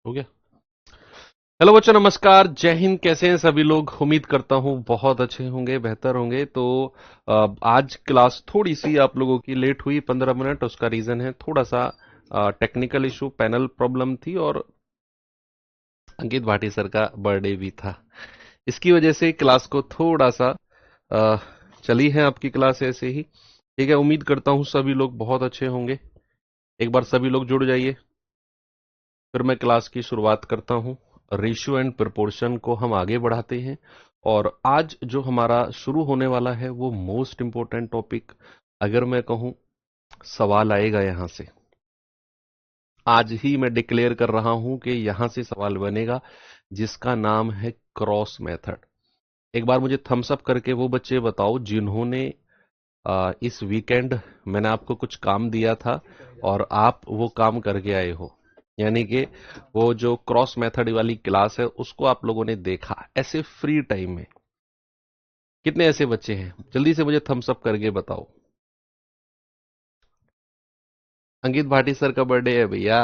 हो गया। हेलो बच्चों, नमस्कार, जय हिंद। कैसे हैं सभी लोग? उम्मीद करता हूं बहुत अच्छे होंगे, बेहतर होंगे। तो आज क्लास थोड़ी सी आप लोगों की लेट हुई 15 मिनट। उसका रीजन है थोड़ा सा टेक्निकल इशू, पैनल प्रॉब्लम थी और अंकित भाटी सर का बर्थडे भी था। इसकी वजह से क्लास को थोड़ा सा अ, चली है आपकी क्लास ऐसे ही। ठीक है, उम्मीद करता हूं सभी लोग बहुत अच्छे होंगे। एक बार सभी लोग जुड़ जाइए, फिर मैं क्लास की शुरुआत करता हूं। रेशियो एंड प्रोपोर्शन को हम आगे बढ़ाते हैं और आज जो हमारा शुरू होने वाला है वो मोस्ट इंपॉर्टेंट टॉपिक, अगर मैं कहूं सवाल आएगा यहां से। आज ही मैं डिक्लेयर कर रहा हूं कि यहां से सवाल बनेगा, जिसका नाम है क्रॉस मेथड। एक बार मुझे थम्स अप करके वो बच्चे बताओ जिन्होंने इस वीकेंड मैंने आपको कुछ काम दिया था और आप वो काम करके आए हो। यानी कि वो जो क्रॉस मेथड वाली क्लास है उसको आप लोगों ने देखा ऐसे फ्री टाइम में। कितने ऐसे बच्चे हैं? जल्दी से मुझे थम्स अप करके बताओ। अंकित भाटी सर का बर्थडे है भैया,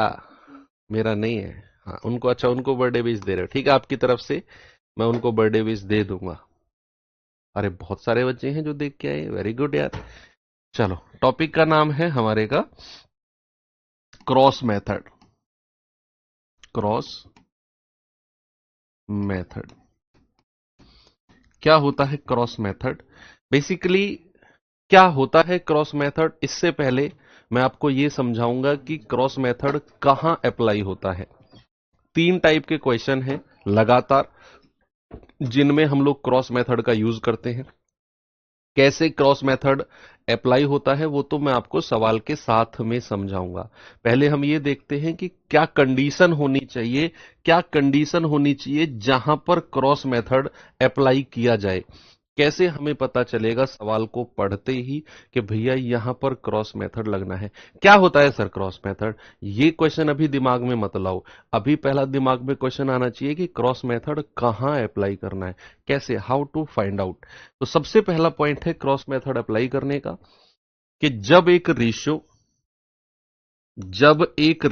मेरा नहीं है। हाँ उनको, अच्छा उनको बर्थडे विश दे रहे हो, ठीक है, आपकी तरफ से मैं उनको बर्थडे विश दे दूंगा। अरे बहुत सारे बच्चे हैं जो देख के आए, वेरी गुड यार। चलो, टॉपिक का नाम है हमारे का क्रॉस मेथड। क्रॉस मेथड क्या होता है? क्रॉस मेथड बेसिकली क्या होता है क्रॉस मेथड? इससे पहले मैं आपको यह समझाऊंगा कि क्रॉस मेथड कहां अप्लाई होता है। तीन टाइप के क्वेश्चन हैं लगातार जिनमें हम लोग क्रॉस मेथड का यूज करते हैं। कैसे क्रॉस मेथड अप्लाई होता है वो तो मैं आपको सवाल के साथ में समझाऊंगा। पहले हम ये देखते हैं कि क्या कंडीशन होनी चाहिए, क्या कंडीशन होनी चाहिए जहां पर क्रॉस मेथड अप्लाई किया जाए। कैसे हमें पता चलेगा सवाल को पढ़ते ही कि भैया यहां पर क्रॉस मेथड लगना है? क्या होता है सर क्रॉस मेथड? ये क्वेश्चन अभी दिमाग में मत लाओ। अभी पहला दिमाग में क्वेश्चन आना चाहिए कि क्रॉस मेथड कहां अप्लाई करना है, कैसे, हाउ टू फाइंड आउट। तो सबसे पहला पॉइंट है क्रॉस मेथड अप्लाई करने का कि जब एक रेशियो जब एक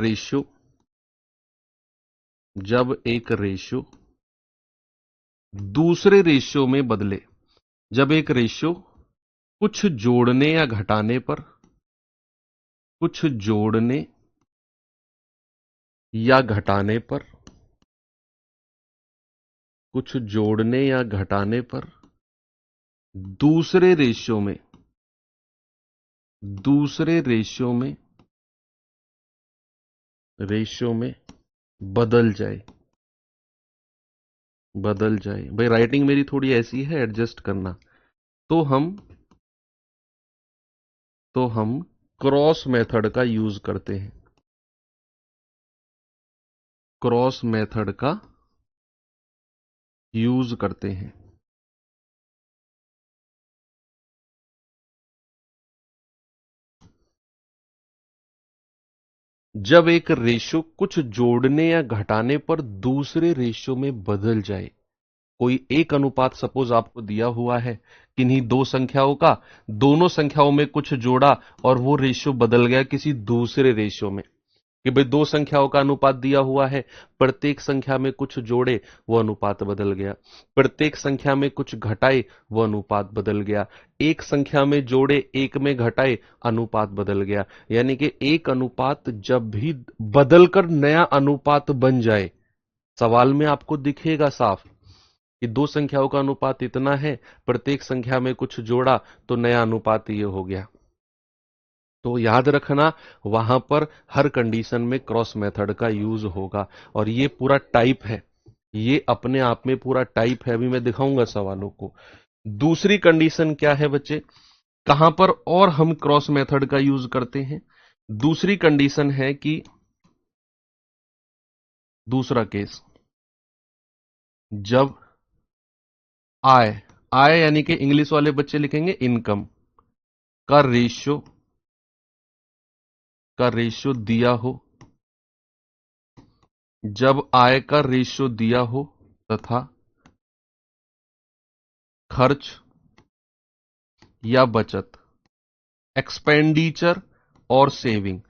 रेशियो दूसरे रेशियो में बदले। जब एक रेशियो कुछ जोड़ने या घटाने पर, कुछ जोड़ने या घटाने पर, कुछ जोड़ने या घटाने पर दूसरे रेशियो में दूसरे रेशियो में बदल जाए। बदल जाए भाई, राइटिंग मेरी थोड़ी ऐसी है, एडजस्ट करना। तो हम तो हम क्रॉस मेथड का यूज करते हैं। क्रॉस मेथड का यूज करते हैं। जब एक रेशियो कुछ जोड़ने या घटाने पर दूसरे रेशियो में बदल जाए। कोई एक अनुपात सपोज आपको दिया हुआ है किन्हीं दो संख्याओं का, दोनों संख्याओं में कुछ जोड़ा और वो रेशियो बदल गया किसी दूसरे रेशियो में। कि भाई दो संख्याओं का अनुपात दिया हुआ है, प्रत्येक संख्या में कुछ जोड़े वो अनुपात बदल गया, प्रत्येक संख्या में कुछ घटाए वो अनुपात बदल गया, एक संख्या में जोड़े एक में घटाए अनुपात बदल गया। यानी कि एक अनुपात जब भी बदलकर नया अनुपात बन जाए, सवाल में आपको दिखेगा साफ कि दो संख्याओं का अनुपात इतना है, प्रत्येक संख्या में कुछ जोड़ा तो नया अनुपात ये हो गया। तो याद रखना, वहां पर हर कंडीशन में क्रॉस मेथड का यूज होगा और ये पूरा टाइप है, ये अपने आप में पूरा टाइप है। अभी मैं दिखाऊंगा सवालों को। दूसरी कंडीशन क्या है बच्चे, कहां पर और हम क्रॉस मेथड का यूज करते हैं? दूसरी कंडीशन है कि दूसरा केस, जब आय आय यानी कि इंग्लिश वाले बच्चे लिखेंगे इनकम का रेशियो दिया हो। जब आय का रेशियो दिया हो तथा खर्च या बचत, एक्सपेंडिचर और सेविंग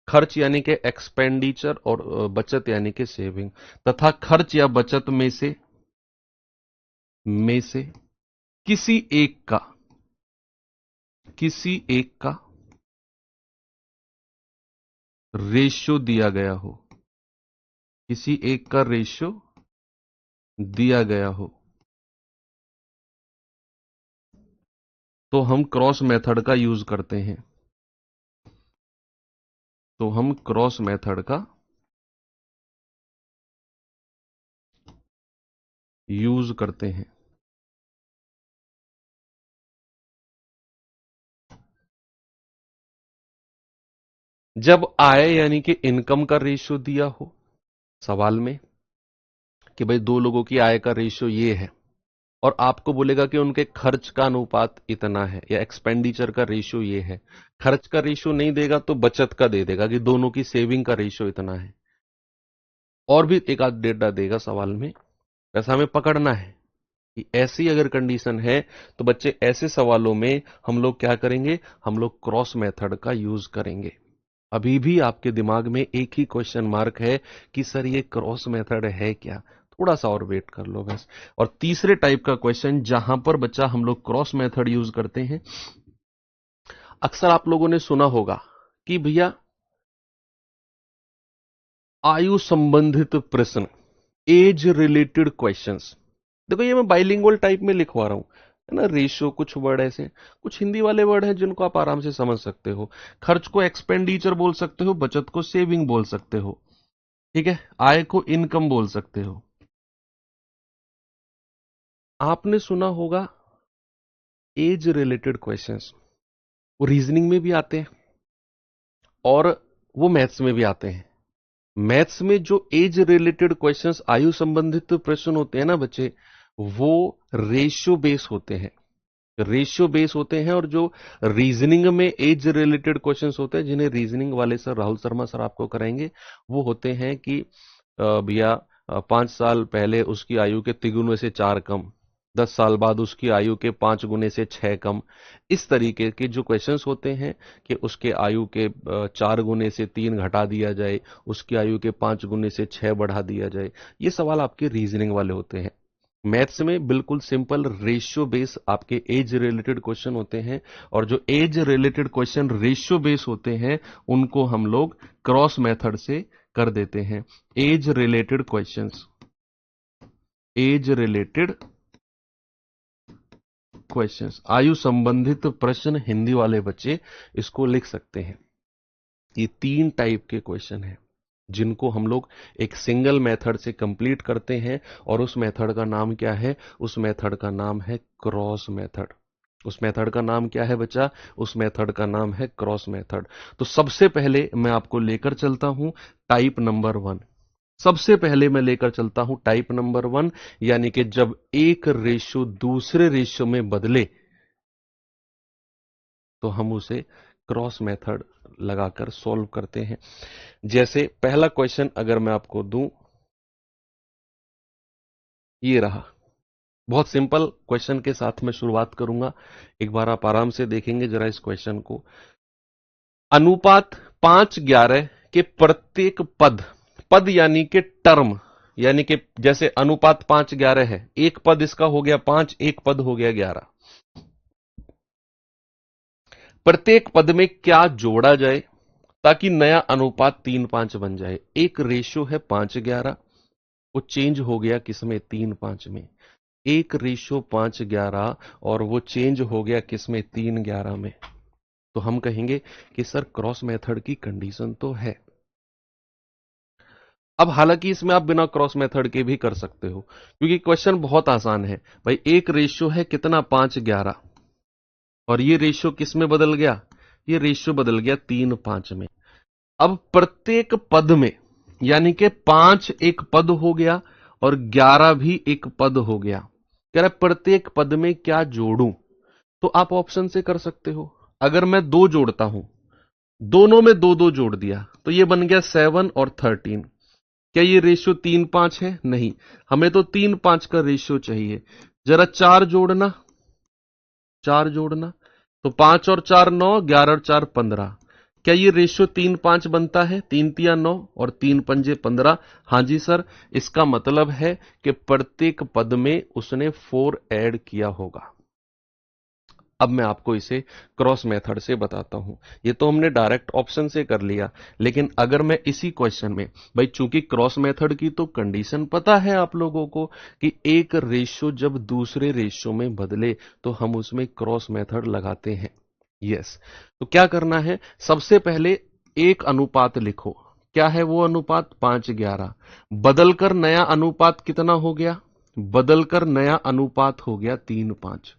खर्च यानी कि एक्सपेंडिचर और बचत यानी कि सेविंग, तथा खर्च या बचत में से किसी एक का रेशियो दिया गया हो, किसी एक का रेशियो दिया गया हो, तो हम क्रॉस मेथड का यूज करते हैं। तो हम क्रॉस मेथड का यूज करते हैं। जब आय यानी कि इनकम का रेशियो दिया हो सवाल में, कि भाई दो लोगों की आय का रेशियो ये है, और आपको बोलेगा कि उनके खर्च का अनुपात इतना है, या एक्सपेंडिचर का रेशियो ये है। खर्च का रेशियो नहीं देगा तो बचत का दे देगा कि दोनों की सेविंग का रेशियो इतना है, और भी एक आध डेटा देगा सवाल में। वैसा हमें पकड़ना है कि ऐसी अगर कंडीशन है तो बच्चे ऐसे सवालों में हम लोग क्या करेंगे, हम लोग क्रॉस मेथड का यूज करेंगे। अभी भी आपके दिमाग में एक ही क्वेश्चन मार्क है कि सर ये क्रॉस मेथड है क्या, थोड़ा सा और वेट कर लो बस। और तीसरे टाइप का क्वेश्चन जहां पर बच्चा हम लोग क्रॉस मेथड यूज करते हैं, अक्सर आप लोगों ने सुना होगा कि भैया आयु संबंधित प्रश्न, एज रिलेटेड क्वेश्चंस। देखो ये मैं बाइलिंगुअल टाइप में लिखवा रहा हूं, है ना। रेशियो कुछ वर्ड ऐसे, कुछ हिंदी वाले वर्ड हैं जिनको आप आराम से समझ सकते हो। खर्च को एक्सपेंडिचर बोल सकते हो, बचत को सेविंग बोल सकते हो, ठीक है। आय को इनकम बोल सकते हो। आपने सुना होगा एज रिलेटेड क्वेश्चंस, वो रीजनिंग में भी आते हैं और वो मैथ्स में भी आते हैं। मैथ्स में जो एज रिलेटेड क्वेश्चंस, आयु संबंधित प्रश्न होते हैं ना बच्चे, वो रेशियो बेस होते हैं, रेशियो बेस होते हैं। और जो रीजनिंग में एज रिलेटेड क्वेश्चंस होते हैं, जिन्हें रीजनिंग वाले सर राहुल शर्मा सर आपको कराएंगे, वो होते हैं कि भैया 5 साल पहले उसकी आयु के तिगुने से 4 कम, 10 साल बाद उसकी आयु के 5 गुने से 6 कम। इस तरीके के जो क्वेश्चंस होते हैं कि उसके आयु के 4 गुने से 3 घटा दिया जाए, उसकी आयु के 5 गुने से 6 बढ़ा दिया जाए, ये सवाल आपके रीजनिंग वाले होते हैं। मैथ्स में बिल्कुल सिंपल रेशियो बेस आपके एज रिलेटेड क्वेश्चन होते हैं, और जो age related question ratio base होते हैं उनको हम लोग क्रॉस मेथड से कर देते हैं। Age related questions, age related questions, आयु संबंधित प्रश्न, हिंदी वाले बच्चे इसको लिख सकते हैं। ये 3 टाइप के क्वेश्चन हैं जिनको हम लोग एक सिंगल मेथड से कंप्लीट करते हैं, और उस मेथड का नाम क्या है, उस मेथड का नाम है क्रॉस मेथड। उस मेथड का नाम क्या है बच्चा, उस मेथड का नाम है क्रॉस मेथड। तो सबसे पहले मैं आपको लेकर चलता हूं टाइप नंबर 1। सबसे पहले मैं लेकर चलता हूं टाइप नंबर 1, यानी कि जब एक रेशियो दूसरे रेशियो में बदले तो हम उसे क्रॉस मेथड लगाकर सॉल्व करते हैं। जैसे पहला क्वेश्चन अगर मैं आपको दूं, ये रहा। बहुत सिंपल क्वेश्चन के साथ मैं शुरुआत करूंगा, एक बार आप आराम से देखेंगे जरा इस क्वेश्चन को। अनुपात 5:11 के प्रत्येक पद, पद यानी कि टर्म, यानी कि जैसे अनुपात 5:11 है, एक पद इसका हो गया 5, एक पद हो गया 11। प्रत्येक पद में क्या जोड़ा जाए ताकि नया अनुपात 3:5 बन जाए। एक रेशियो है 5:11, वो चेंज हो गया किसमें, 3:5 में। एक रेशियो 5:11 और वो चेंज हो गया किसमें, 3:11 में। तो हम कहेंगे कि सर क्रॉस मेथड की कंडीशन तो है। अब हालांकि इसमें आप बिना क्रॉस मेथड के भी कर सकते हो, क्योंकि क्वेश्चन बहुत आसान है भाई। एक रेशियो है कितना, 5:11, और ये रेशियो किस में बदल गया, ये रेशियो बदल गया 3:5 में। अब प्रत्येक पद में, यानी कि 5 एक पद हो गया और 11 भी एक पद हो गया। कह रहा प्रत्येक पद में क्या जोड़ूं, तो आप ऑप्शन से कर सकते हो। अगर मैं 2 जोड़ता हूं, दोनों में 2-2 जोड़ दिया, तो ये बन गया 7 और 13। क्या ये रेशियो 3:5 है, नहीं, हमें तो 3:5 का रेशियो चाहिए। जरा 4 जोड़ना, 4 जोड़ना, तो 5 और 4 9, 11 और 4 15। क्या ये रेशियो 3-5 बनता है? 3 तिया 9 और 3 पंजे 15। हाँ जी सर, इसका मतलब है कि प्रत्येक पद में उसने 4 ऐड किया होगा। अब मैं आपको इसे क्रॉस मेथड से बताता हूं। ये तो हमने डायरेक्ट ऑप्शन से कर लिया, लेकिन अगर मैं इसी क्वेश्चन में, भाई चूंकि क्रॉस मेथड की तो कंडीशन पता है आप लोगों को कि एक रेशियो जब दूसरे रेशियो में बदले तो हम उसमें क्रॉस मेथड लगाते हैं। यस, तो क्या करना है, सबसे पहले एक अनुपात लिखो। क्या है वो अनुपात? 5:11। बदलकर नया अनुपात कितना हो गया? बदलकर नया अनुपात हो गया 3:5।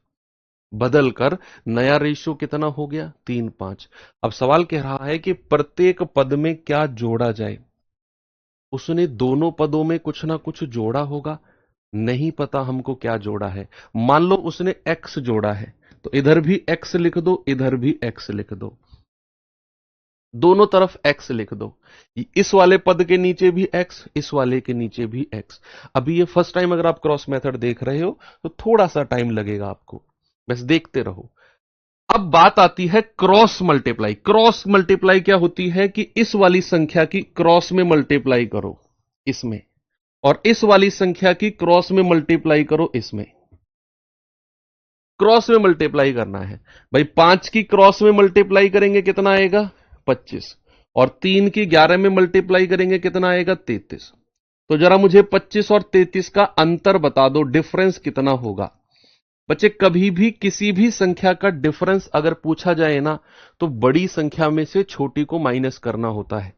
बदलकर नया रेशियो कितना हो गया? 3:5। अब सवाल कह रहा है कि प्रत्येक पद में क्या जोड़ा जाए। उसने दोनों पदों में कुछ ना कुछ जोड़ा होगा, नहीं पता हमको क्या जोड़ा है। मान लो उसने x जोड़ा है, तो इधर भी x लिख दो, इधर भी x लिख दो, दोनों तरफ x लिख दो। इस वाले पद के नीचे भी x, इस वाले के नीचे भी x। अभी ये फर्स्ट टाइम अगर आप क्रॉस मेथड देख रहे हो तो थोड़ा सा टाइम लगेगा आपको, बस देखते रहो। अब बात आती है क्रॉस मल्टीप्लाई। क्रॉस मल्टीप्लाई क्या होती है कि इस वाली संख्या की क्रॉस में मल्टीप्लाई करो इसमें, और इस वाली संख्या की क्रॉस में मल्टीप्लाई करो इसमें। क्रॉस में मल्टीप्लाई करना है भाई। 5 की क्रॉस में मल्टीप्लाई करेंगे कितना आएगा? 25। और 3 की 11 में मल्टीप्लाई करेंगे कितना आएगा? 33। तो जरा मुझे 25 और 33 का अंतर बता दो, डिफरेंस कितना होगा? बच्चे, कभी भी किसी भी संख्या का डिफरेंस अगर पूछा जाए ना, तो बड़ी संख्या में से छोटी को माइनस करना होता है।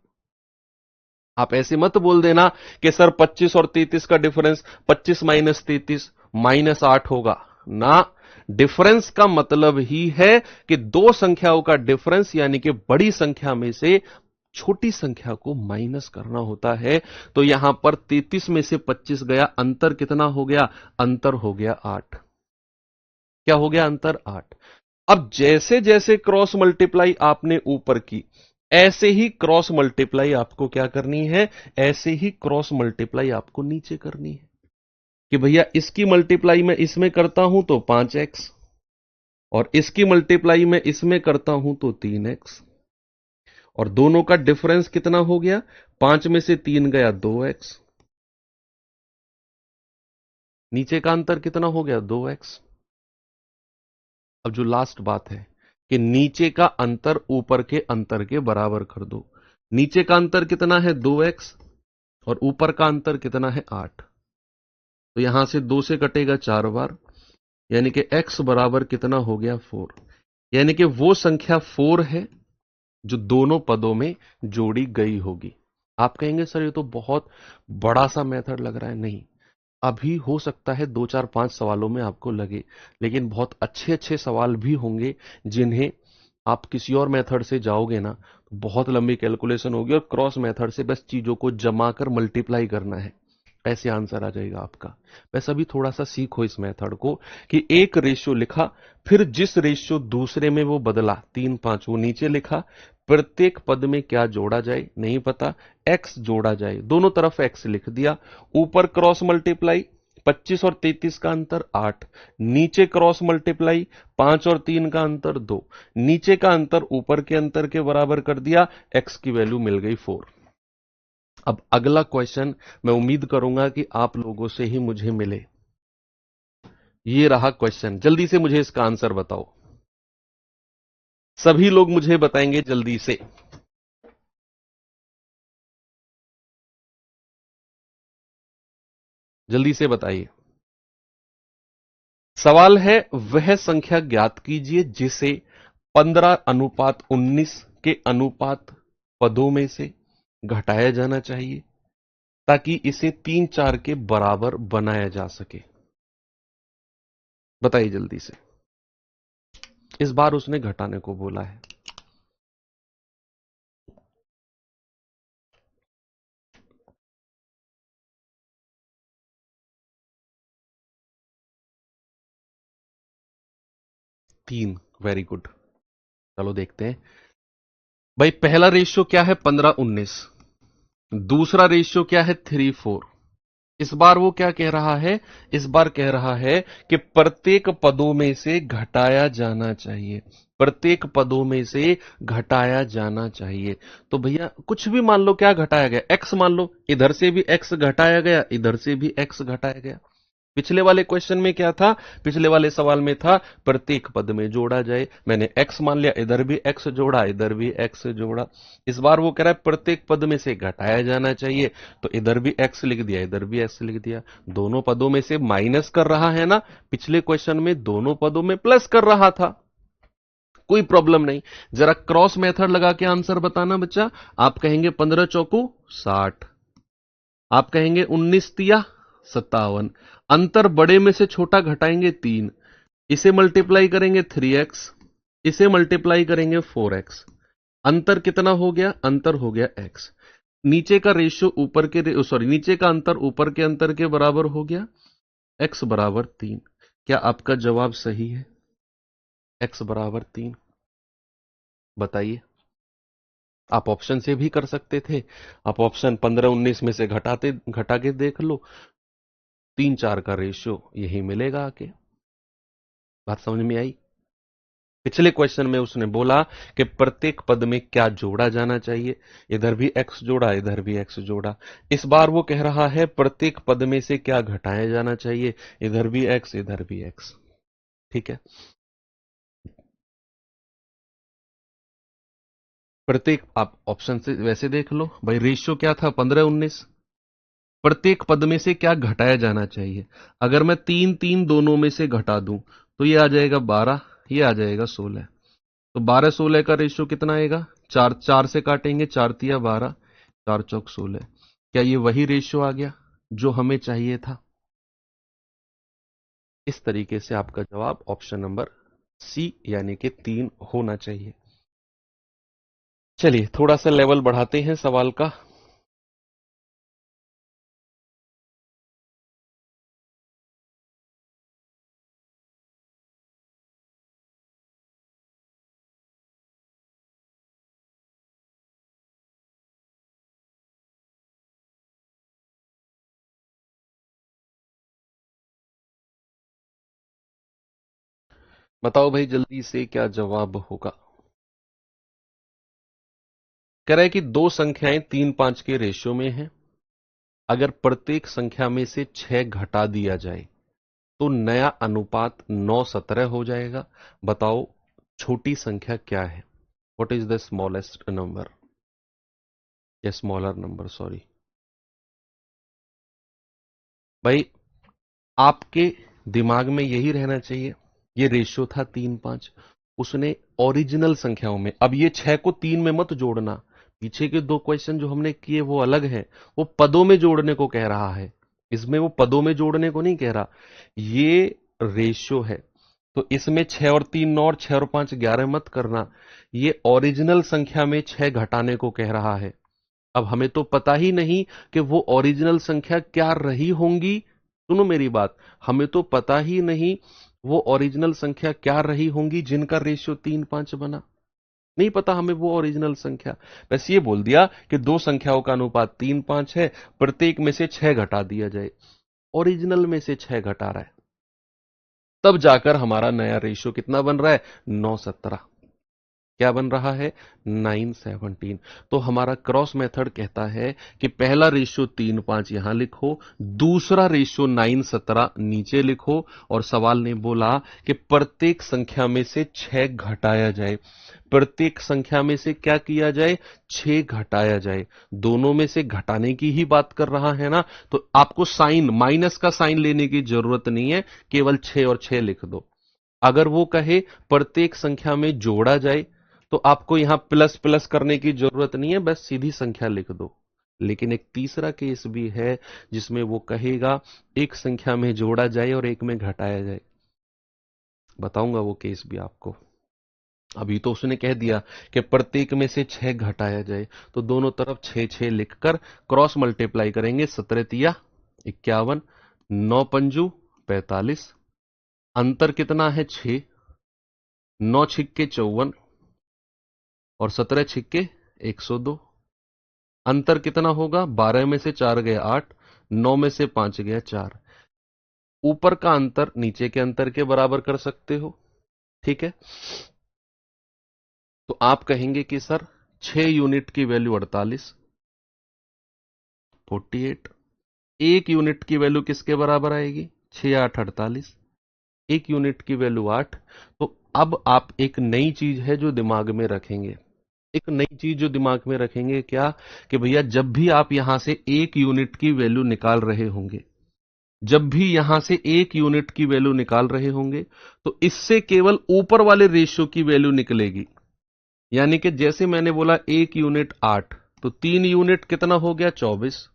आप ऐसे मत बोल देना कि सर 25 और 33 का डिफरेंस 25 माइनस 33 -8 होगा ना। डिफरेंस का मतलब ही है कि दो संख्याओं का डिफरेंस, यानी कि बड़ी संख्या में से छोटी संख्या को माइनस करना होता है। तो यहां पर 33 में से 25 गया, अंतर कितना हो गया? अंतर हो गया 8। क्या हो गया? अंतर 8। अब जैसे जैसे क्रॉस मल्टीप्लाई आपने ऊपर की, ऐसे ही क्रॉस मल्टीप्लाई आपको क्या करनी है? ऐसे ही क्रॉस मल्टीप्लाई आपको नीचे करनी है कि भैया इसकी मल्टीप्लाई मैं इसमें करता हूं तो 5x, और इसकी मल्टीप्लाई मैं इसमें करता हूं तो 3x, और दोनों का डिफरेंस कितना हो गया? 5 में से 3 गया 2x, नीचे का अंतर कितना हो गया? 2x। अब जो लास्ट बात है कि नीचे का अंतर ऊपर के अंतर के बराबर कर दो। नीचे का अंतर कितना है? 2x, और ऊपर का अंतर कितना है? 8। तो यहां से 2 से कटेगा 4 बार, यानी कि x बराबर कितना हो गया? 4। यानी कि वो संख्या 4 है जो दोनों पदों में जोड़ी गई होगी। आप कहेंगे सर ये तो बहुत बड़ा सा मेथड लग रहा है। नहीं, अभी हो सकता है 2 4 5 सवालों में आपको लगे, लेकिन बहुत अच्छे अच्छे सवाल भी होंगे जिन्हें आप किसी और मेथड से जाओगे ना, बहुत लंबी कैलकुलेशन होगी, और क्रॉस मेथड से बस चीजों को जमा कर मल्टीप्लाई करना है, ऐसे आंसर आ जाएगा आपका। बस अभी थोड़ा सा सीखो इस मेथड को कि एक रेशियो लिखा, फिर जिस रेशियो दूसरे में वो बदला 3-5 वो नीचे लिखा, प्रत्येक पद में क्या जोड़ा जाए नहीं पता, x जोड़ा जाए, दोनों तरफ x लिख दिया। ऊपर क्रॉस मल्टीप्लाई 25 और 33 का अंतर 8, नीचे क्रॉस मल्टीप्लाई 5 और 3 का अंतर 2, नीचे का अंतर ऊपर के अंतर के बराबर कर दिया, x की वैल्यू मिल गई 4। अब अगला क्वेश्चन मैं उम्मीद करूंगा कि आप लोगों से ही मुझे मिले। ये रहा क्वेश्चन, जल्दी से मुझे इसका आंसर बताओ। सभी लोग मुझे बताएंगे जल्दी से। जल्दी से बताइए। सवाल है, वह संख्या ज्ञात कीजिए जिसे 15:19 के अनुपात पदों में से घटाया जाना चाहिए ताकि इसे 3-4 के बराबर बनाया जा सके। बताइए जल्दी से। इस बार उसने घटाने को बोला है। तीन, वेरी गुड। चलो देखते हैं। भाई पहला रेशियो क्या है? 15:19। दूसरा रेशियो क्या है? 3:4। इस बार वो क्या कह रहा है? इस बार कह रहा है कि प्रत्येक पदों में से घटाया जाना चाहिए। प्रत्येक पदों में से घटाया जाना चाहिए। तो भैया कुछ भी मान लो, क्या घटाया गया, एक्स मान लो, इधर से भी एक्स घटाया गया, इधर से भी एक्स घटाया गया। पिछले वाले क्वेश्चन में क्या था, पिछले वाले सवाल में था प्रत्येक पद में जोड़ा जाए, मैंने x मान लिया, इधर भी x जोड़ा, इधर भी x जोड़ा। इस बार वो कह रहा है प्रत्येक पद में से घटाया जाना चाहिए, तो इधर भी x लिख दिया, इधर भी x लिख दिया। दोनों पदों में से माइनस कर रहा है ना, पिछले क्वेश्चन में दोनों पदों में प्लस कर रहा था, कोई प्रॉब्लम नहीं। जरा क्रॉस मेथड लगा के आंसर बताना बच्चा। आप कहेंगे 15 चौकू 60, आप कहेंगे 19 तिया 57, अंतर बड़े में से छोटा घटाएंगे 3, इसे मल्टीप्लाई करेंगे 3x, इसे मल्टीप्लाई करेंगे 4x, अंतर कितना हो गया, अंतर हो गया x। नीचे का रेशियो ऊपर के सॉरी नीचे का अंतर ऊपर के अंतर के बराबर हो गया, x बराबर 3। क्या आपका जवाब सही है, x बराबर 3? बताइए। आप ऑप्शन से भी कर सकते थे, आप ऑप्शन 15-19 में से घटा के देख लो, 3-4 का रेशियो यही मिलेगा आके। बात समझ में आई? पिछले क्वेश्चन में उसने बोला कि प्रत्येक पद में क्या जोड़ा जाना चाहिए, इधर भी x जोड़ा, इधर भी x जोड़ा। इस बार वो कह रहा है प्रत्येक पद में से क्या घटाया जाना चाहिए, इधर भी x, इधर भी x। ठीक है, प्रत्येक, आप ऑप्शन से वैसे देख लो भाई, रेशियो क्या था 15-19, प्रत्येक पद में से क्या घटाया जाना चाहिए। अगर मैं 3-3 दोनों में से घटा दूं तो ये आ जाएगा 12, ये आ जाएगा 16। तो 12-16 का रेशियो कितना आएगा, 4 से काटेंगे, 4 तिया 12, 4 चौक 16। क्या ये वही रेशियो आ गया जो हमें चाहिए था? इस तरीके से आपका जवाब ऑप्शन नंबर सी यानी कि 3 होना चाहिए। चलिए थोड़ा सा लेवल बढ़ाते हैं सवाल का। बताओ भाई जल्दी से क्या जवाब होगा। कह रहा है कि दो संख्याएं 3-5 के रेशियो में हैं, अगर प्रत्येक संख्या में से 6 घटा दिया जाए तो नया अनुपात 9-17 हो जाएगा। बताओ छोटी संख्या क्या है, what is the smallest number, या स्मॉलर नंबर, सॉरी। भाई आपके दिमाग में यही रहना चाहिए, ये रेशियो था 3-5, उसने ओरिजिनल संख्याओं में, अब ये 6 को 3 में मत जोड़ना, पीछे के दो क्वेश्चन जो हमने किए वो अलग है, वो पदों में जोड़ने को कह रहा है, इसमें वो पदों में जोड़ने को नहीं कह रहा। ये रेशियो है, तो इसमें 6 और 3 9 और 6 और 5 11 मत करना, ये ओरिजिनल संख्या में 6 घटाने को कह रहा है। अब हमें तो पता ही नहीं कि वो ओरिजिनल संख्या क्या रही होंगी, सुनो मेरी बात, हमें तो पता ही नहीं वो ओरिजिनल संख्या क्या रही होंगी जिनका रेशियो 3-5 बना, नहीं पता हमें वो ओरिजिनल संख्या। बस ये बोल दिया कि दो संख्याओं का अनुपात 3-5 है, प्रत्येक में से 6 घटा दिया जाए, ओरिजिनल में से 6 घटा रहा है, तब जाकर हमारा नया रेशियो कितना बन रहा है, 9-17। क्या बन रहा है, 9-17। तो हमारा क्रॉस मेथड कहता है कि पहला रेशियो 3-5 यहां लिखो, दूसरा रेशियो 9-17 नीचे लिखो, और सवाल ने बोला कि प्रत्येक संख्या में से 6 घटाया जाए, प्रत्येक संख्या में से क्या किया जाए, 6 घटाया जाए, दोनों में से घटाने की ही बात कर रहा है ना, तो आपको साइन, माइनस का साइन लेने की जरूरत नहीं है, केवल 6 और 6 लिख दो। अगर वो कहे प्रत्येक संख्या में जोड़ा जाए तो आपको यहां प्लस प्लस करने की जरूरत नहीं है, बस सीधी संख्या लिख दो। लेकिन एक तीसरा केस भी है जिसमें वो कहेगा एक संख्या में जोड़ा जाए और एक में घटाया जाए, बताऊंगा वो केस भी आपको। अभी तो उसने कह दिया कि प्रत्येक में से 6 घटाया जाए, तो दोनों तरफ 6-6 लिखकर क्रॉस मल्टीप्लाई करेंगे, 17-तिया 51, 9-पंजू 45, अंतर कितना है 6, 9-छिक्के 54 और 17 छिक्के 102। अंतर कितना होगा, 12 में से 4 गया 8, 9 में से 5 गया 4। ऊपर का अंतर नीचे के अंतर के बराबर कर सकते हो, ठीक है। आप कहेंगे कि सर 6 यूनिट की वैल्यू 48, 48, 1 यूनिट की वैल्यू किसके बराबर आएगी? 6 8 48, 1 यूनिट की वैल्यू 8। तो अब आप एक नई चीज है जो दिमाग में रखेंगे, एक नई चीज जो दिमाग में रखेंगे क्या, कि भैया जब भी आप यहां से 1 यूनिट की वैल्यू निकाल रहे होंगे, जब भी यहां से 1 यूनिट की वैल्यू निकाल रहे होंगे, तो इससे केवल ऊपर वाले रेशियो की वैल्यू निकलेगी। यानी कि जैसे मैंने बोला 1 यूनिट 8, तो 3 यूनिट कितना हो गया? 24।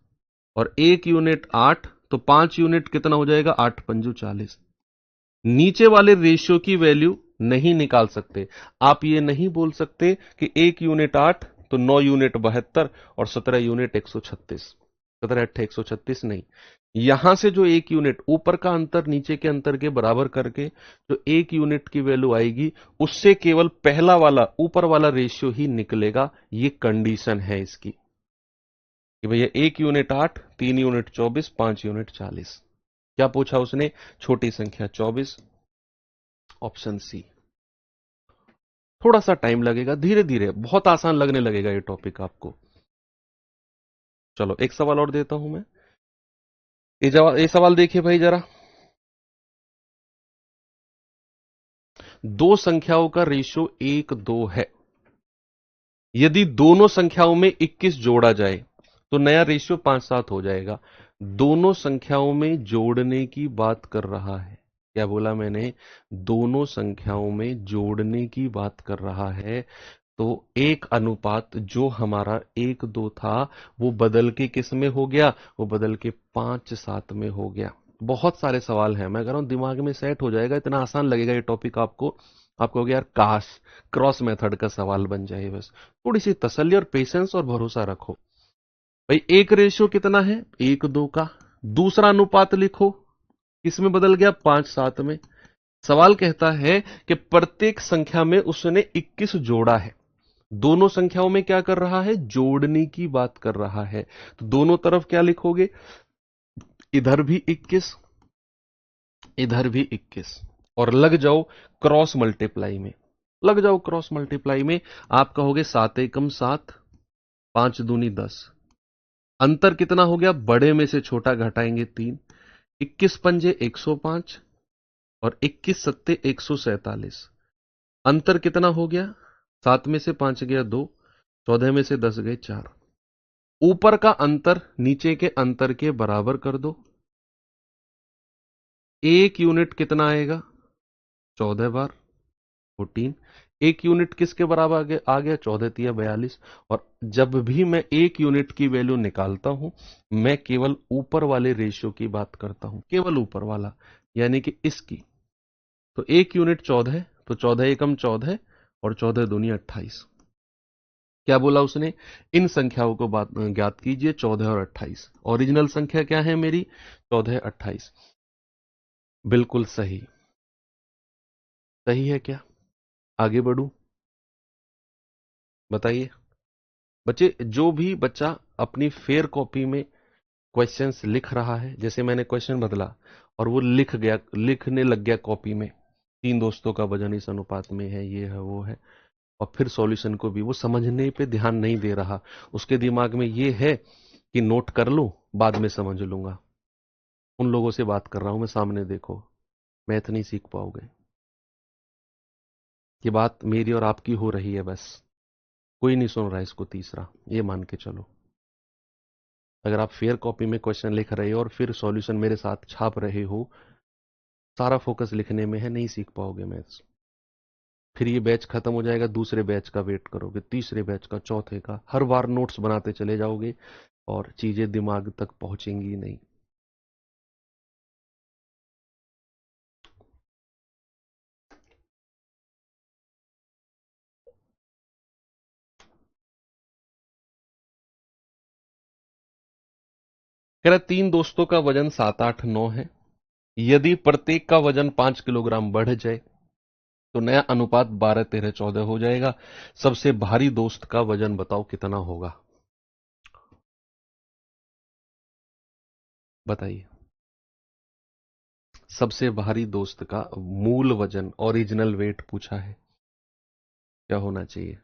और 1 यूनिट 8, तो 5 यूनिट कितना हो जाएगा? 8 पंजू 40। नीचे वाले रेशियो की वैल्यू नहीं निकाल सकते। आप ये नहीं बोल सकते कि 1 यूनिट 8, तो 9 यूनिट 72 और 17 यूनिट 136, 17 8 136 नहीं। यहां से जो 1 यूनिट ऊपर का अंतर नीचे के अंतर के बराबर करके जो 1 यूनिट की वैल्यू आएगी, उससे केवल पहला वाला ऊपर वाला रेशियो ही निकलेगा। ये कंडीशन है इसकी कि भैया 1 यूनिट 8, 3 यूनिट 24, 5 यूनिट 40। क्या पूछा उसने? छोटी संख्या 24, ऑप्शन सी। थोड़ा सा टाइम लगेगा, धीरे धीरे, बहुत आसान लगने लगेगा ये टॉपिक आपको। चलो एक सवाल और देता हूं मैं। ये सवाल देखिए भाई जरा। दो संख्याओं का रेशियो 1 2 है। यदि दोनों संख्याओं में 21 जोड़ा जाए तो नया रेशियो 5 7 हो जाएगा। दोनों संख्याओं में जोड़ने की बात कर रहा है। क्या बोला मैंने? दोनों संख्याओं में जोड़ने की बात कर रहा है। तो एक अनुपात जो हमारा 1 2 था, वो बदल के किस में हो गया? वो बदल के 5 7 में हो गया। बहुत सारे सवाल हैं, मैं कह रहा हूं दिमाग में सेट हो जाएगा, इतना आसान लगेगा ये टॉपिक आपको। आपको हो गया यार काश क्रॉस मेथड का सवाल बन जाए। बस थोड़ी सी तसल्ली और पेशेंस और भरोसा रखो। भाई एक रेशियो कितना है? 1 2 का। दूसरा अनुपात लिखो, किसमें बदल गया? 5 7 में। सवाल कहता है कि प्रत्येक संख्या में उसने 21 जोड़ा है। दोनों संख्याओं में क्या कर रहा है? जोड़ने की बात कर रहा है। तो दोनों तरफ क्या लिखोगे? इधर भी 21, इधर भी 21, और लग जाओ क्रॉस मल्टीप्लाई में। लग जाओ क्रॉस मल्टीप्लाई में। आप कहोगे 7 एकम 7, 5 दूनी 10। अंतर कितना हो गया? बड़े में से छोटा घटाएंगे 3। 21 पंजे 105 और 21 सत्ते 147। अंतर कितना हो गया? 7 में से 5 गया 2, 14 में से 10 गए 4। ऊपर का अंतर नीचे के अंतर के बराबर कर दो। 1 यूनिट कितना आएगा? 14 बार 14। 1 यूनिट किसके बराबर आ गया? 14 तिया 42। और जब भी मैं 1 यूनिट की वैल्यू निकालता हूं, मैं केवल ऊपर वाले रेशियो की बात करता हूं, केवल ऊपर वाला, यानी कि इसकी। तो 1 यूनिट 14, तो 14 एकम 14 और 14 दूनी 28। क्या बोला उसने? इन संख्याओं को बात ज्ञात कीजिए, 14 और 28। ओरिजिनल संख्या क्या है मेरी? 14 28। बिल्कुल सही। सही है क्या? आगे बढ़ू? बताइए बच्चे। जो भी बच्चा अपनी फेयर कॉपी में क्वेश्चंस लिख रहा है, जैसे मैंने क्वेश्चन बदला और वो लिखने लग गया कॉपी में, 3 दोस्तों का वजन इस अनुपात में है, ये है वो है, और फिर सॉल्यूशन को भी वो समझने पे ध्यान नहीं दे रहा, उसके दिमाग में ये है कि नोट कर लूं, बाद में समझ लूंगा। उन लोगों से बात कर रहा हूं मैं, सामने देखो। मैथ नहीं सीख पाओगे। ये बात मेरी और आपकी हो रही है बस, कोई नहीं सुन रहा इसको तीसरा, ये मान के चलो। अगर आप फेयर कॉपी में क्वेश्चन लिख रहे हो और फिर सॉल्यूशन मेरे साथ छाप रहे हो, सारा फोकस लिखने में है, नहीं सीख पाओगे मैथ्स। फिर ये बैच खत्म हो जाएगा, दूसरे बैच का वेट करोगे, तीसरे बैच का, चौथे का, हर बार नोट्स बनाते चले जाओगे और चीजें दिमाग तक पहुंचेंगी नहीं। कह रहा 3 दोस्तों का वजन 7 8 9 है। यदि प्रत्येक का वजन 5 किलोग्राम बढ़ जाए तो नया अनुपात 12 13 14 हो जाएगा। सबसे भारी दोस्त का वजन बताओ कितना होगा? बताइए। सबसे भारी दोस्त का मूल वजन, ओरिजिनल वेट पूछा है, क्या होना चाहिए?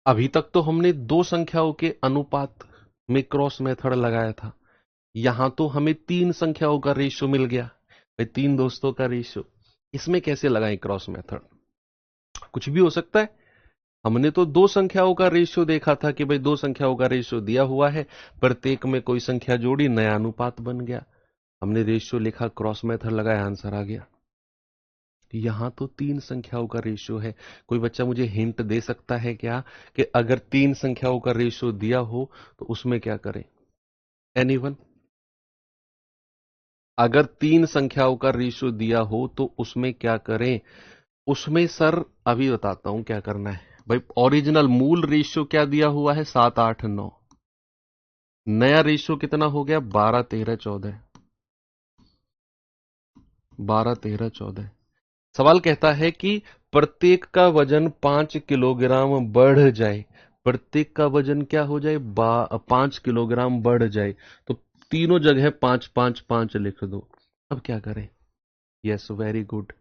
अभी तक तो हमने दो संख्याओं के अनुपात में क्रॉस मेथड लगाया था, यहां तो हमें तीन संख्याओं का रेशियो मिल गया भाई, तीन दोस्तों का रेशियो। इसमें कैसे लगाएं क्रॉस मेथड? कुछ भी हो सकता है। हमने तो दो संख्याओं का रेशियो देखा था कि भाई दो संख्याओं का रेशियो दिया हुआ है, प्रत्येक में कोई संख्या जोड़ी, नया अनुपात बन गया, हमने रेशियो लिखा, क्रॉस मेथड लगाया, आंसर आ गया। यहां तो तीन संख्याओं का रेशियो है। कोई बच्चा मुझे हिंट दे सकता है क्या कि अगर तीन संख्याओं का रेशियो दिया हो तो उसमें क्या करें? एनीवन? अगर तीन संख्याओं का रेशियो दिया हो तो उसमें क्या करें? उसमें सर अभी बताता हूं क्या करना है भाई। ओरिजिनल मूल रेशियो क्या दिया हुआ है? 7 8 9। नया रेशियो कितना हो गया? 12 13 14। 12 13 14। सवाल कहता है कि प्रत्येक का वजन 5 किलोग्राम बढ़ जाए, प्रत्येक का वजन क्या हो जाए? 5 किलोग्राम बढ़ जाए, तो तीनों जगह 5 5 5 लिख दो। अब क्या करें? यस, वेरी गुड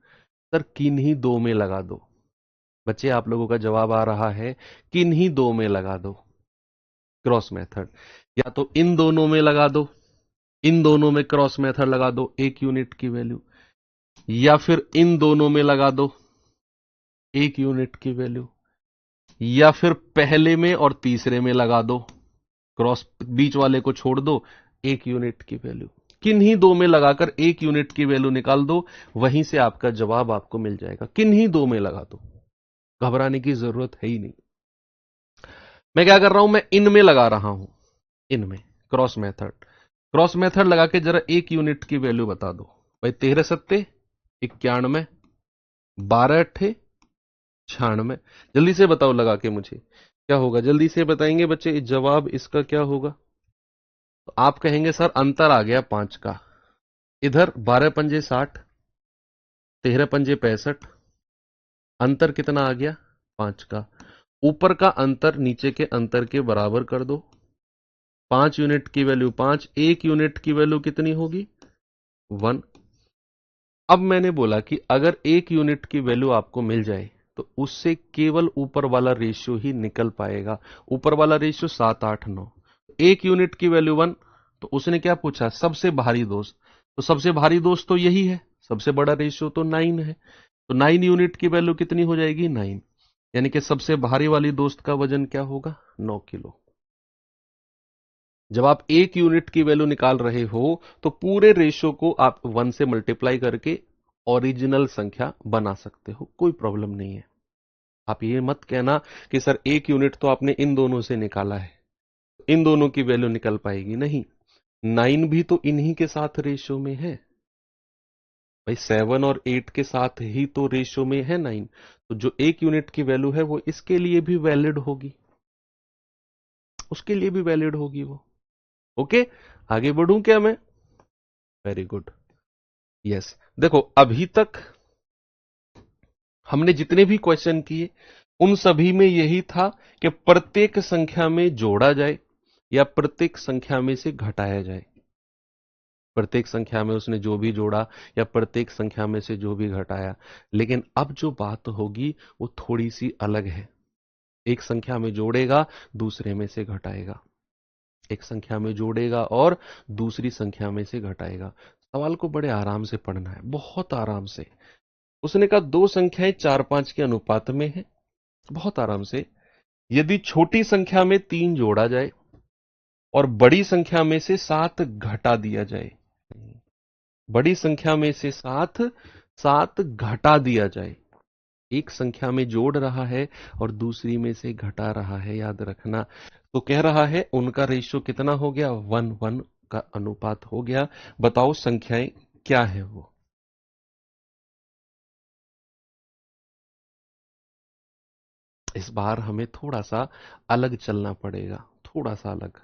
सर, किन्हीं दो में लगा दो। बच्चे आप लोगों का जवाब आ रहा है किन्हीं दो में लगा दो क्रॉस मेथड। या तो इन दोनों में लगा दो, इन दोनों में क्रॉस मेथड लगा दो, एक यूनिट की वैल्यू, या फिर इन दोनों में लगा दो, एक यूनिट की वैल्यू, या फिर पहले में और तीसरे में लगा दो, क्रॉस बीच वाले को छोड़ दो, एक यूनिट की वैल्यू। किन्हीं दो में लगाकर एक यूनिट की वैल्यू निकाल दो, वहीं से आपका जवाब आपको मिल जाएगा। किन्हीं दो में लगा दो, घबराने की जरूरत है ही नहीं। मैं क्या कर रहा हूं? मैं इनमें लगा रहा हूं, इनमें क्रॉस मेथड। क्रॉस मेथड लगा के जरा एक यूनिट की वैल्यू बता दो भाई। 13 सत्ते 91, 12 अट्ठे 96। जल्दी से बताओ लगा के मुझे क्या होगा, जल्दी से बताएंगे बच्चे जवाब इसका क्या होगा? तो आप कहेंगे सर अंतर आ गया 5 का। इधर 12 पंजे 60, 13 पंजे 65, अंतर कितना आ गया? 5 का। ऊपर का अंतर नीचे के अंतर के बराबर कर दो। 5 यूनिट की वैल्यू 5, एक यूनिट की वैल्यू कितनी होगी? 1। अब मैंने बोला कि अगर एक यूनिट की वैल्यू आपको मिल जाए तो उससे केवल ऊपर वाला रेशियो ही निकल पाएगा। ऊपर वाला रेशियो 7 8 9, एक यूनिट की वैल्यू 1। तो उसने क्या पूछा? सबसे भारी दोस्त। तो सबसे भारी दोस्त तो यही है, सबसे बड़ा रेशियो तो 9 है, तो 9 यूनिट की वैल्यू कितनी हो जाएगी? 9। यानी कि सबसे भारी वाली दोस्त का वजन क्या होगा? 9 किलो। जब आप एक यूनिट की वैल्यू निकाल रहे हो तो पूरे रेशियो को आप 1 से मल्टीप्लाई करके ओरिजिनल संख्या बना सकते हो, कोई प्रॉब्लम नहीं है। आप ये मत कहना कि सर एक यूनिट तो आपने इन दोनों से निकाला है, इन दोनों की वैल्यू निकल पाएगी, नहीं। 9 भी तो इन्हीं के साथ रेशियो में है भाई, 7 और 8 के साथ ही तो रेशियो में है 9। तो जो एक यूनिट की वैल्यू है वो इसके लिए भी वैलिड होगी, उसके लिए भी वैलिड होगी वो। ओके, आगे बढ़ूं क्या मैं? Very good. यस, देखो अभी तक हमने जितने भी क्वेश्चन किए उन सभी में यही था कि प्रत्येक संख्या में जोड़ा जाए या प्रत्येक संख्या में से घटाया जाए। प्रत्येक संख्या में उसने जो भी जोड़ा या प्रत्येक संख्या में से जो भी घटाया। लेकिन अब जो बात होगी वो थोड़ी सी अलग है। एक संख्या में जोड़ेगा, दूसरे में से घटाएगा, एक संख्या में जोड़ेगा और दूसरी संख्या में से घटाएगा। सवाल को बड़े आराम से पढ़ना है, बहुत आराम से। उसने कहा दो संख्याएं 4 5 के अनुपात में है, बहुत आराम से। यदि छोटी संख्या में 3 जोड़ा जाए और बड़ी संख्या में से 7 घटा दिया जाए, बड़ी संख्या में से 7 घटा दिया जाए। एक संख्या में जोड़ रहा है और दूसरी में से घटा रहा है, याद रखना। तो कह रहा है उनका रेशियो कितना हो गया? 1 1 का अनुपात हो गया। बताओ संख्याएं क्या है वो? इस बार हमें थोड़ा सा अलग चलना पड़ेगा, थोड़ा सा अलग।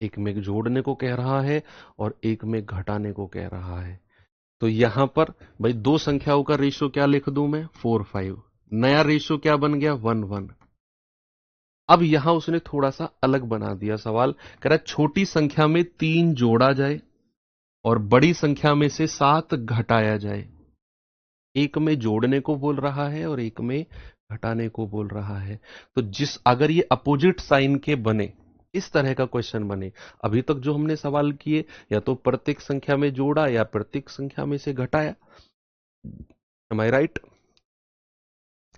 एक में जोड़ने को कह रहा है और एक में घटाने को कह रहा है। तो यहां पर भाई दो संख्याओं का रेशियो क्या लिख दूं मैं? 4 5। नया रेशियो क्या बन गया? 1 1। अब यहां उसने थोड़ा सा अलग बना दिया सवाल। कह रहा है छोटी संख्या में 3 जोड़ा जाए और बड़ी संख्या में से 7 घटाया जाए। एक में जोड़ने को बोल रहा है और एक में घटाने को बोल रहा है। तो अगर ये अपोजिट साइन के बने, इस तरह का क्वेश्चन बने, अभी तक जो हमने सवाल किए या तो प्रत्येक संख्या में जोड़ा या प्रत्येक संख्या में से घटाया, एम आई राइट?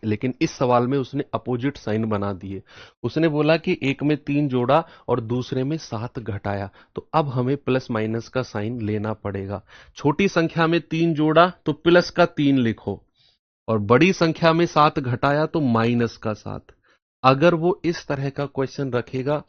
लेकिन इस सवाल में उसने अपोजिट साइन बना दिए। उसने बोला कि एक में 3 जोड़ा और दूसरे में 7 घटाया, तो अब हमें प्लस माइनस का साइन लेना पड़ेगा। छोटी संख्या में 3 जोड़ा तो प्लस का 3 लिखो, और बड़ी संख्या में 7 घटाया तो माइनस का 7। अगर वो इस तरह का क्वेश्चन रखेगा,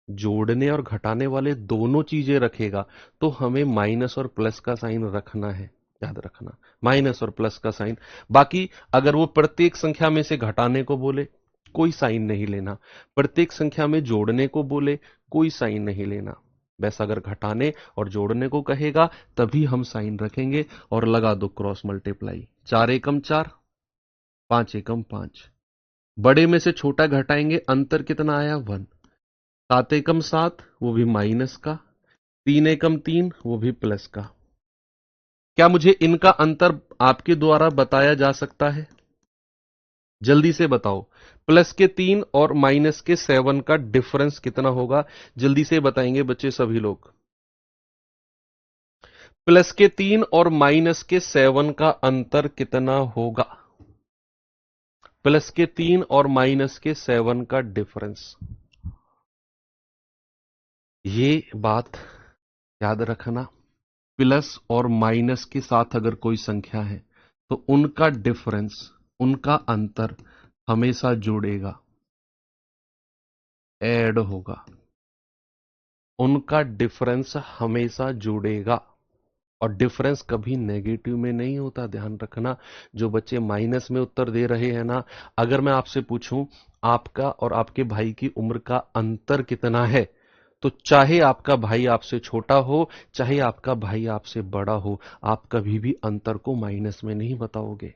जोड़ने और घटाने वाले दोनों चीजें रखेगा, तो हमें माइनस और प्लस का साइन रखना है, याद रखना, माइनस और प्लस का साइन। बाकी अगर वो प्रत्येक संख्या में से घटाने को बोले, कोई साइन नहीं लेना। प्रत्येक संख्या में जोड़ने को बोले, कोई साइन नहीं लेना। बस अगर घटाने और जोड़ने को कहेगा तभी हम साइन रखेंगे, और लगा दो क्रॉस मल्टीप्लाई। 4 एकम 4, 5 एकम 5। बड़े में से छोटा घटाएंगे, अंतर कितना आया? 1। 7 एकम 7, वो भी माइनस का। 3 एकम 3, वो भी प्लस का। क्या मुझे इनका अंतर आपके द्वारा बताया जा सकता है? जल्दी से बताओ। प्लस के 3 और माइनस के 7 का डिफरेंस कितना होगा? जल्दी से बताएंगे बच्चे सभी लोग। प्लस के 3 और माइनस के 7 का अंतर कितना होगा? प्लस के 3 और माइनस के 7 का डिफरेंस। ये बात याद रखना। प्लस और माइनस के साथ अगर कोई संख्या है तो उनका डिफरेंस, उनका अंतर हमेशा जुड़ेगा, ऐड होगा। उनका डिफरेंस हमेशा जुड़ेगा, और डिफरेंस कभी नेगेटिव में नहीं होता, ध्यान रखना। जो बच्चे माइनस में उत्तर दे रहे हैं ना, अगर मैं आपसे पूछूं आपका और आपके भाई की उम्र का अंतर कितना है, तो चाहे आपका भाई आपसे छोटा हो, चाहे आपका भाई आपसे बड़ा हो, आप कभी भी अंतर को माइनस में नहीं बताओगे।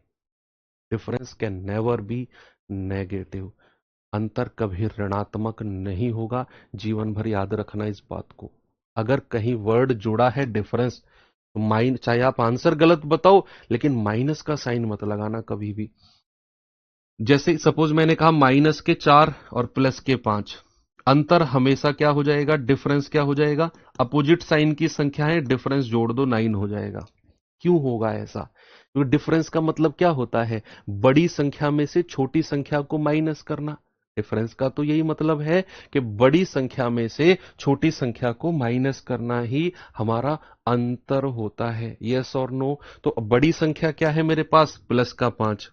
Difference can never be negative. अंतर कभी ऋणात्मक नहीं होगा। जीवन भर याद रखना इस बात को। अगर कहीं वर्ड जुड़ा है डिफरेंस, तो चाहे आप आंसर गलत बताओ, लेकिन माइनस का साइन मत लगाना कभी भी। जैसे सपोज मैंने कहा माइनस के 4 और प्लस के 5, अंतर हमेशा क्या हो जाएगा? डिफरेंस क्या हो जाएगा? अपोजिट साइन की संख्या है, डिफरेंस जोड़ दो 9 हो जाएगा। क्यों होगा ऐसा? क्योंकि डिफरेंस का मतलब क्या होता है? बड़ी संख्या में से छोटी संख्या को माइनस करना। डिफरेंस का तो यही मतलब है कि बड़ी संख्या में से छोटी संख्या को माइनस करना ही हमारा अंतर होता है। यस और नो? तो बड़ी संख्या क्या है मेरे पास? प्लस का 5,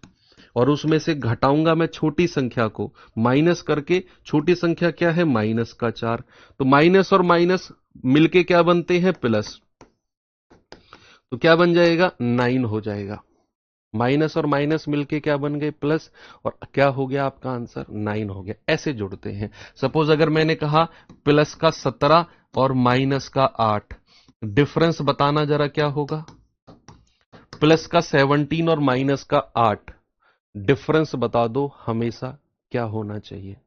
और उसमें से घटाऊंगा मैं छोटी संख्या को, माइनस करके। छोटी संख्या क्या है? माइनस का 4। तो माइनस और माइनस मिलके क्या बनते हैं? प्लस। तो क्या बन जाएगा? 9 हो जाएगा। माइनस और माइनस मिलके क्या बन गए? प्लस। और क्या हो गया आपका आंसर? 9 हो गया। ऐसे जुड़ते हैं। सपोज अगर मैंने कहा प्लस का 17 और माइनस का 8, डिफरेंस बताना जरा क्या होगा? प्लस का 17 और माइनस का 8, डिफरेंस बता दो हमेशा क्या होना चाहिए?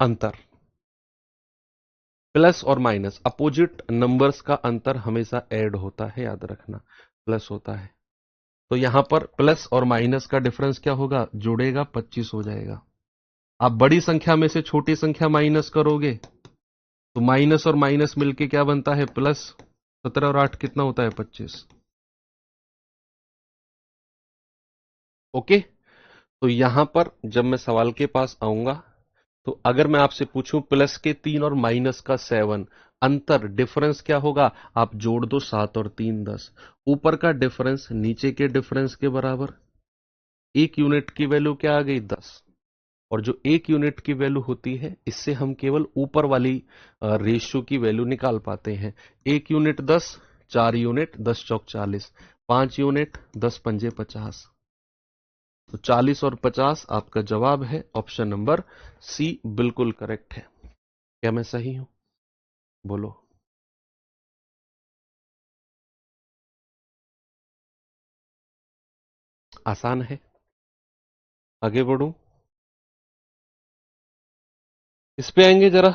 अंतर। प्लस और माइनस अपोजिट नंबर्स का अंतर हमेशा ऐड होता है, याद रखना, प्लस होता है। तो यहां पर प्लस और माइनस का डिफरेंस क्या होगा? जुड़ेगा, 25 हो जाएगा। आप बड़ी संख्या में से छोटी संख्या माइनस करोगे तो माइनस और माइनस मिलके क्या बनता है? प्लस। 17 और 8 कितना होता है? 25। ओके। तो यहां पर जब मैं सवाल के पास आऊंगा, तो अगर मैं आपसे पूछूं प्लस के 3 और माइनस का 7, अंतर डिफरेंस क्या होगा? आप जोड़ दो, 7 और 3 10। ऊपर का डिफरेंस नीचे के डिफरेंस के बराबर। एक यूनिट की वैल्यू क्या आ गई? 10। और जो एक यूनिट की वैल्यू होती है, इससे हम केवल ऊपर वाली रेशियो की वैल्यू निकाल पाते हैं। एक यूनिट 10, 4 यूनिट 10 चौक 40, 5 यूनिट 10 पंजे 50। तो 40 और 50 आपका जवाब है। ऑप्शन नंबर सी बिल्कुल करेक्ट है। क्या मैं सही हूं? बोलो। आसान है। आगे बढ़ूं? इस पे आएंगे जरा।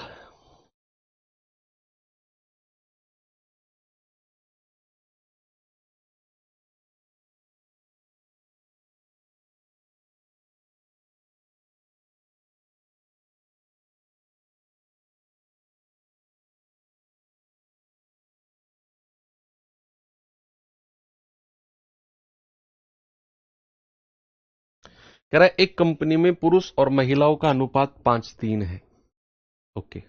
कह रहा है एक कंपनी में पुरुष और महिलाओं का अनुपात 5:3 है। ओके,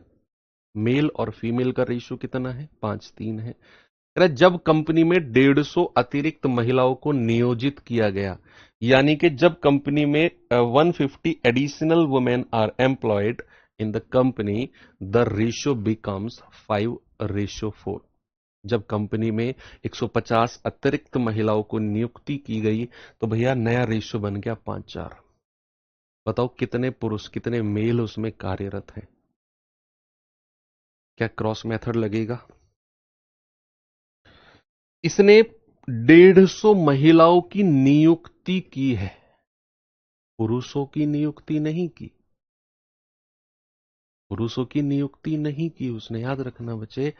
मेल और फीमेल का रेशियो कितना है? 5:3 है। कह रहा है जब कंपनी में 150 अतिरिक्त महिलाओं को नियोजित किया गया, यानी कि जब कंपनी में 150 additional women are employed in the company, the ratio becomes 5:4। जब कंपनी में 150 अतिरिक्त महिलाओं को नियुक्ति की गई तो भैया नया रेशियो बन गया 5:4। बताओ कितने पुरुष कितने मेल उसमें कार्यरत हैं? क्या क्रॉस मेथड लगेगा? इसने 150 महिलाओं की नियुक्ति की है, पुरुषों की नियुक्ति नहीं की। पुरुषों की नियुक्ति नहीं की उसने, याद रखना बच्चे।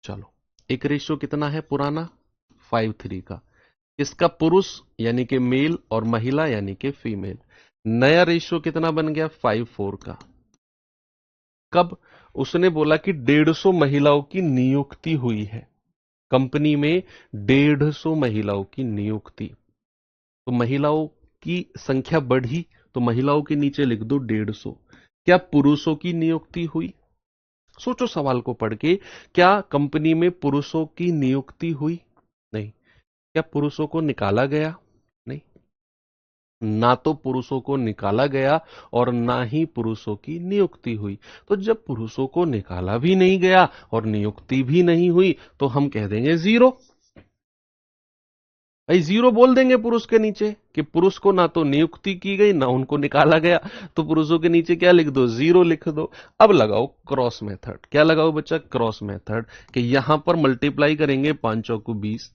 चलो, एक रेशियो कितना है पुराना? 5:3 का। इसका पुरुष यानी कि मेल और महिला यानी कि फीमेल। नया रेशियो कितना बन गया? 5:4 का। कब? उसने बोला कि 150 महिलाओं की नियुक्ति हुई है कंपनी में, 150 महिलाओं की नियुक्ति। तो महिलाओं की संख्या बढ़ी तो महिलाओं के नीचे लिख दो 150। क्या पुरुषों की नियुक्ति हुई? सोचो सवाल को पढ़ के, क्या कंपनी में पुरुषों की नियुक्ति हुई? नहीं। क्या पुरुषों को निकाला गया? नहीं। ना तो पुरुषों को निकाला गया और ना ही पुरुषों की नियुक्ति हुई। तो जब पुरुषों को निकाला भी नहीं गया और नियुक्ति भी नहीं हुई तो हम कह देंगे जीरो। भाई जीरो बोल देंगे पुरुष के नीचे कि पुरुष को ना तो नियुक्ति की गई ना उनको निकाला गया, तो पुरुषों के नीचे क्या लिख दो? जीरो लिख दो। अब लगाओ क्रॉस मेथड। क्या लगाओ बच्चा? Cross method. कि यहां पर मल्टीप्लाई करेंगे 5 चौको 20,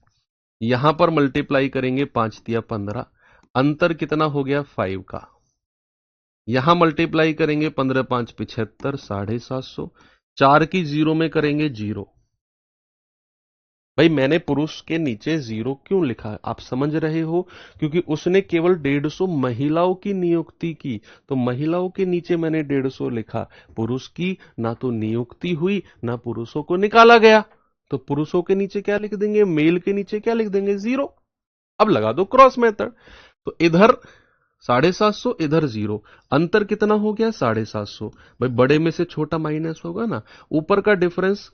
यहां पर मल्टीप्लाई करेंगे 5 तिया 15, अंतर कितना हो गया? 5 का। यहां मल्टीप्लाई करेंगे 15 5 75, 750। 4 की जीरो में करेंगे जीरो। भाई मैंने पुरुष के नीचे जीरो क्यों लिखा आप समझ रहे हो? क्योंकि उसने केवल 150 महिलाओं की नियुक्ति की, तो महिलाओं के नीचे मैंने 150 लिखा। पुरुष की ना तो नियुक्ति हुई ना पुरुषों को निकाला गया, तो पुरुषों के नीचे क्या लिख देंगे? मेल के नीचे क्या लिख देंगे? जीरो। अब लगा दो क्रॉस मेथड। तो इधर 750, इधर जीरो, अंतर कितना हो गया? 750। भाई बड़े में से छोटा माइनस होगा ना, ऊपर का डिफरेंस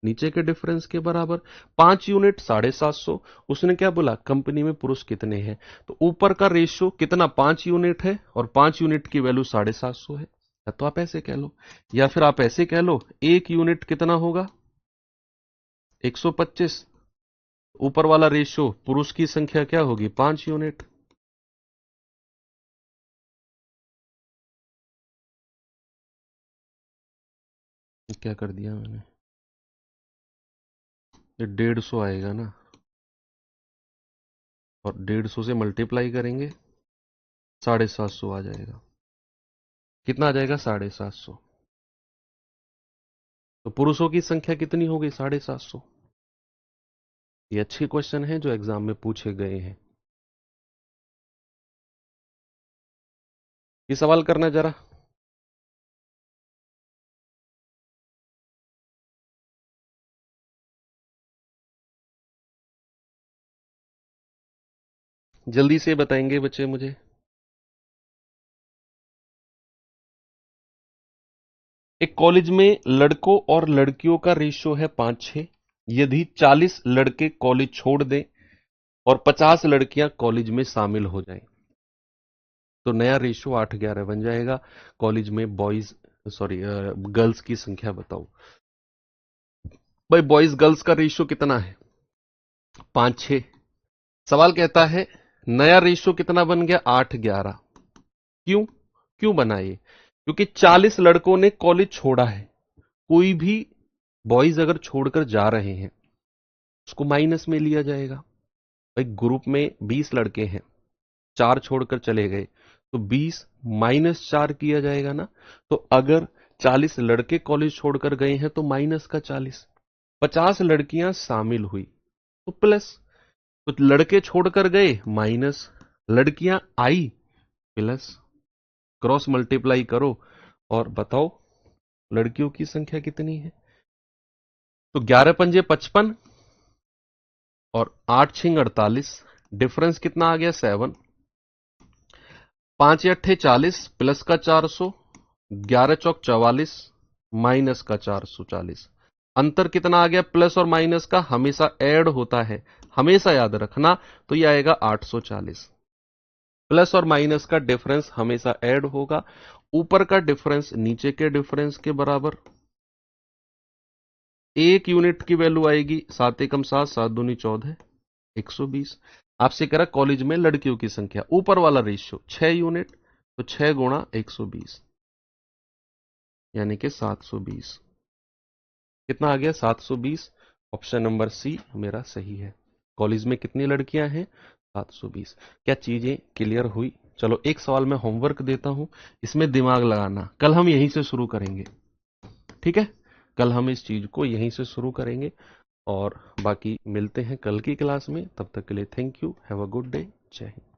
नीचे के डिफरेंस के बराबर। 5 यूनिट 750। उसने क्या बोला? कंपनी में पुरुष कितने हैं, तो ऊपर का रेशियो कितना? 5 यूनिट है और 5 यूनिट की वैल्यू 750 है। या तो आप ऐसे कह लो या फिर आप ऐसे कह लो, एक यूनिट कितना होगा? 125। ऊपर वाला रेशियो पुरुष की संख्या क्या होगी? 5 यूनिट। क्या कर दिया मैंने? ये 150 आएगा ना, और 150 से मल्टीप्लाई करेंगे 750 आ जाएगा। कितना आ जाएगा? 750। तो पुरुषों की संख्या कितनी हो गई? 750। ये अच्छे क्वेश्चन हैं जो एग्जाम में पूछे गए हैं। ये सवाल करना जरा। जल्दी से बताएंगे बच्चे मुझे। एक कॉलेज में लड़कों और लड़कियों का रेशियो है 5:6। यदि 40 लड़के कॉलेज छोड़ दें और 50 लड़कियां कॉलेज में शामिल हो जाएं, तो नया रेशियो 8:11 बन जाएगा। कॉलेज में बॉयज सॉरी गर्ल्स की संख्या बताओ। भाई बॉयज गर्ल्स का रेशियो कितना है? 5:6। सवाल कहता है नया रेशियो कितना बन गया? 8:11। क्यों? क्यों बना ये? क्योंकि 40 लड़कों ने कॉलेज छोड़ा है। कोई भी बॉयज अगर छोड़कर जा रहे हैं उसको माइनस में लिया जाएगा। भाई ग्रुप में 20 लड़के हैं, 4 छोड़कर चले गए तो 20 -4 किया जाएगा ना। तो अगर 40 लड़के कॉलेज छोड़कर गए हैं तो माइनस का 40। 50 लड़कियां शामिल हुई तो प्लस। तो लड़के छोड़कर गए माइनस, लड़कियां आई प्लस। क्रॉस मल्टीप्लाई करो और बताओ लड़कियों की संख्या कितनी है। तो 11 पंजे 55, और 8 छिंग 48, डिफरेंस कितना आ गया 7। 5 अट्ठे 40 प्लस का 400, 11 चौक 44 माइनस का 440। अंतर कितना आ गया प्लस और माइनस का, हमेशा ऐड होता है, हमेशा याद रखना। तो ये आएगा 840। प्लस और माइनस का डिफरेंस हमेशा ऐड होगा, ऊपर का डिफरेंस नीचे के डिफरेंस के बराबर। एक यूनिट की वैल्यू आएगी 7 एकम 7, 7 दूनी 14, 120। आपसे कह रहा कॉलेज में लड़कियों की संख्या, ऊपर वाला रेशियो 6 यूनिट, तो 6 गुणा 120 यानी कि 720। कितना आ गया 720। ऑप्शन नंबर सी मेरा सही है। कॉलेज में कितनी लड़कियां हैं 720। क्या चीजें क्लियर हुई? चलो एक सवाल मैं होमवर्क देता हूं, इसमें दिमाग लगाना, कल हम यहीं से शुरू करेंगे। ठीक है, कल हम इस चीज को यहीं से शुरू करेंगे और बाकी मिलते हैं कल की क्लास में। तब तक के लिए thank you, have a good day, जय हिंद।